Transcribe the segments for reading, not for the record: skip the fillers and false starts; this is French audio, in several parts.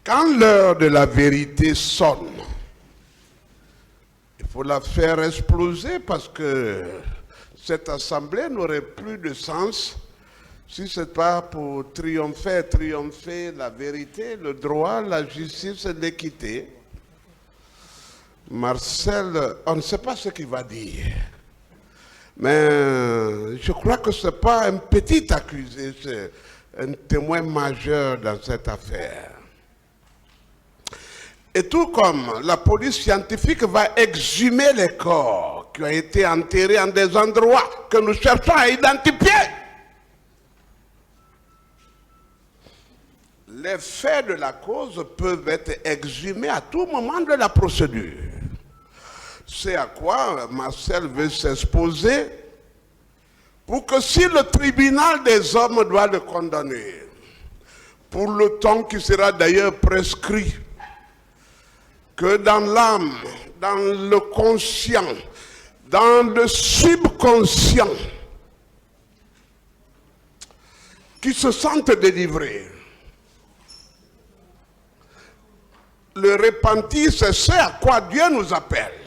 Quand l'heure de la vérité sonne, il faut la faire exploser parce que cette assemblée n'aurait plus de sens si ce n'est pas pour triompher la vérité, le droit, la justice et l'équité. Marcel, on ne sait pas ce qu'il va dire. Mais je crois que ce n'est pas un petit accusé, c'est un témoin majeur dans cette affaire. Et tout comme la police scientifique va exhumer les corps qui ont été enterrés en des endroits que nous cherchons à identifier, les faits de la cause peuvent être exhumés à tout moment de la procédure. C'est à quoi Marcel veut s'exposer pour que si le tribunal des hommes doit le condamner, pour le temps qui sera d'ailleurs prescrit, que dans l'âme, dans le conscient, dans le subconscient, qui se sentent délivrés. Le repentir, c'est ce à quoi Dieu nous appelle.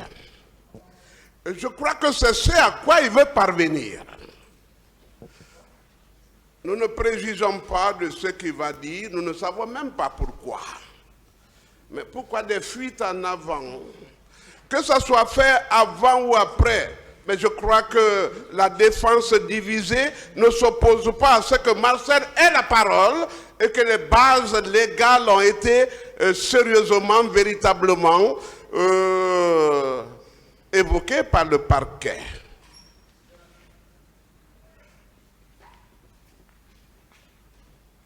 Et je crois que c'est ce à quoi il veut parvenir. Nous ne préjugeons pas de ce qu'il va dire, nous ne savons même pas pourquoi. Mais pourquoi des fuites en avant? Que ça soit fait avant ou après, mais je crois que la défense divisée ne s'oppose pas à ce que Marcel ait la parole et que les bases légales ont été sérieusement, véritablement évoquées par le parquet.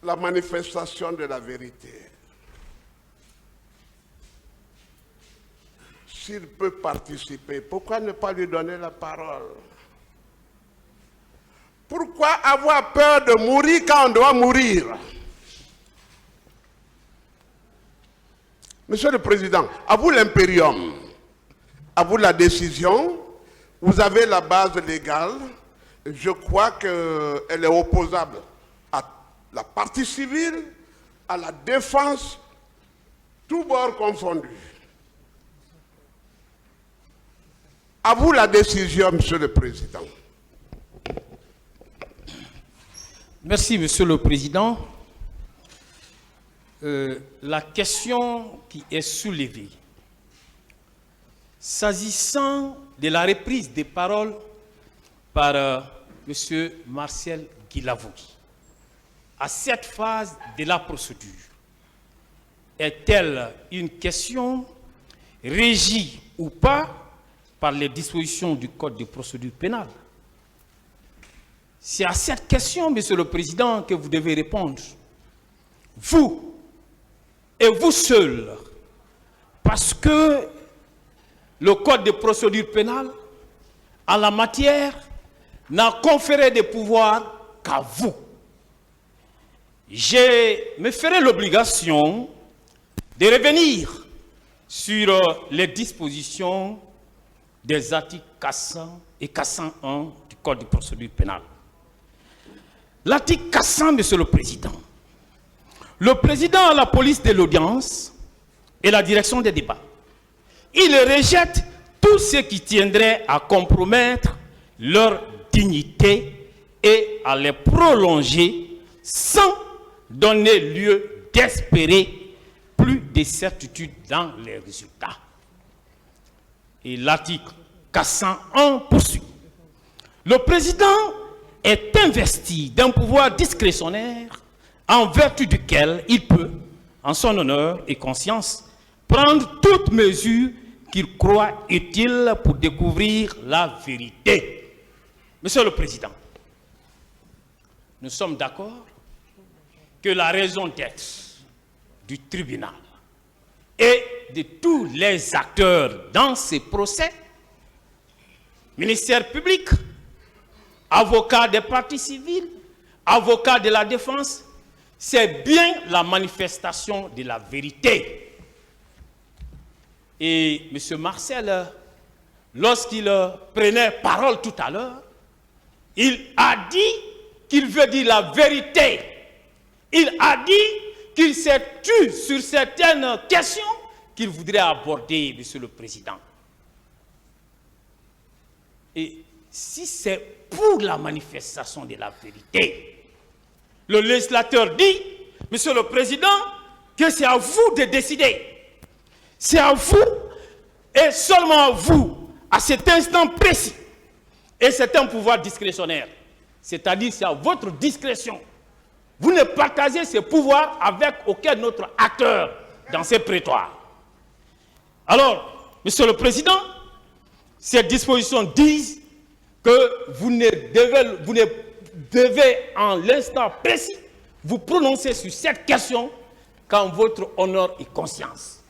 La manifestation de la vérité. S'il peut participer, pourquoi ne pas lui donner la parole? Pourquoi avoir peur de mourir quand on doit mourir? Monsieur le Président, à vous l'impérium, à vous la décision, vous avez la base légale, je crois qu'elle est opposable à la partie civile, à la défense, tous bords confondus. À vous la décision, Monsieur le Président. Merci, Monsieur le Président. La question qui est soulevée, s'agissant de la reprise des paroles par M. Marcel Guilavogui, à cette phase de la procédure, est-elle une question régie ou pas par les dispositions du Code de procédure pénale? C'est à cette question, Monsieur le Président, que vous devez répondre. Vous, et vous seul, parce que le Code de procédure pénale, en la matière, n'a conféré des pouvoirs qu'à vous. Je me ferai l'obligation de revenir sur les dispositions des articles 400 et 401 du Code de procédure pénale. L'article 400, Monsieur le Président. Le président a la police de l'audience et la direction des débats. Il rejette tout ce qui tiendrait à compromettre leur dignité et à les prolonger sans donner lieu d'espérer plus de certitude dans les résultats. Et l'article 401 poursuit. Le président est investi d'un pouvoir discrétionnaire en vertu duquel il peut, en son honneur et conscience, prendre toute mesure qu'il croit utile pour découvrir la vérité. Monsieur le Président, nous sommes d'accord que la raison d'être du tribunal et de tous les acteurs dans ces procès, ministère public, avocats des parties civiles, avocats de la défense, c'est bien la manifestation de la vérité. Et M. Marcel, lorsqu'il prenait parole tout à l'heure, il a dit qu'il veut dire la vérité. Il a dit qu'il il s'est tu sur certaines questions qu'il voudrait aborder, Monsieur le Président. Et si c'est pour la manifestation de la vérité, le législateur dit, Monsieur le Président, que c'est à vous de décider. C'est à vous et seulement à vous, à cet instant précis. Et c'est un pouvoir discrétionnaire. C'est-à-dire c'est à votre discrétion. Vous ne partagez ce pouvoir avec aucun autre acteur dans ces prétoires. Alors, Monsieur le Président, ces dispositions disent que vous ne devez en l'instant précis vous prononcer sur cette question qu'en votre honneur et conscience.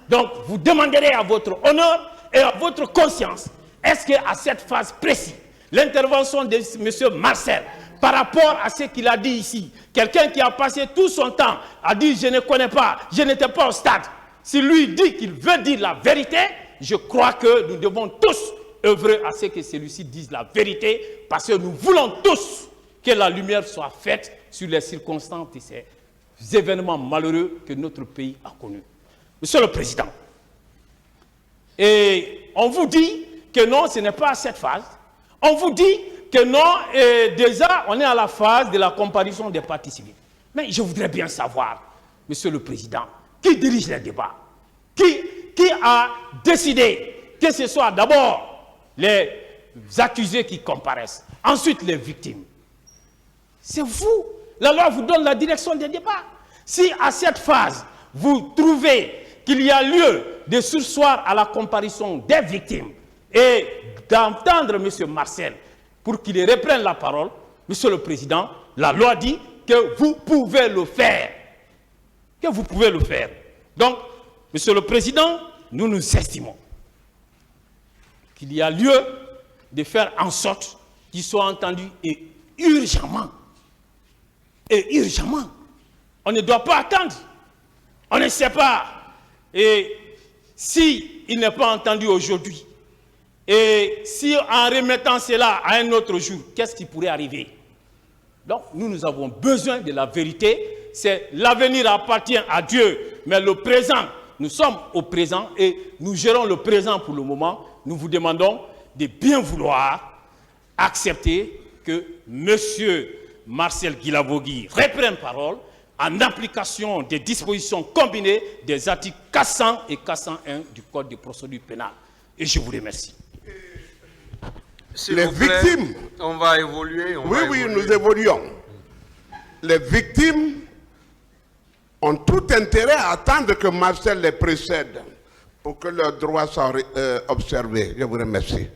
Donc, vous demanderez à votre honneur et à votre conscience, est-ce qu'à cette phase précise, l'intervention de M. Marcel, par rapport à ce qu'il a dit ici, quelqu'un qui a passé tout son temps à dire « je ne connais pas, je n'étais pas au stade », si lui dit qu'il veut dire la vérité, je crois que nous devons tous œuvrer à ce que celui-ci dise la vérité, parce que nous voulons tous que la lumière soit faite sur les circonstances de ces événements malheureux que notre pays a connus. Monsieur le Président, et on vous dit que non, ce n'est pas à cette phase. On vous dit que non, et déjà, on est à la phase de la comparution des parties civiles. Mais je voudrais bien savoir, Monsieur le Président, qui dirige les débats? Qui a décidé que ce soit d'abord les accusés qui comparaissent, ensuite les victimes? C'est vous. La loi vous donne la direction des débats. Si à cette phase, vous trouvez qu'il y a lieu de surseoir à la comparution des victimes et d'entendre M. Marcel pour qu'il reprenne la parole, Monsieur le Président, la loi dit que vous pouvez le faire. Que vous pouvez le faire. Donc, Monsieur le Président, nous nous estimons qu'il y a lieu de faire en sorte qu'il soit entendu et urgemment. Et urgemment. On ne doit pas attendre. On ne sait pas. Et si il n'est pas entendu aujourd'hui, et si en remettant cela à un autre jour, qu'est-ce qui pourrait arriver? Donc, nous avons besoin de la vérité. L'avenir appartient à Dieu, mais le présent, nous sommes au présent et nous gérons le présent pour le moment. Nous vous demandons de bien vouloir accepter que M. Marcel Guilavogui reprenne parole en application des dispositions combinées des articles 400 et 401 du Code de procédure pénale. Et je vous remercie. Les victimes... On va évoluer. Oui, nous évoluons. Les victimes ont tout intérêt à attendre que Marcel les précède pour que leurs droits soient observés. Je vous remercie.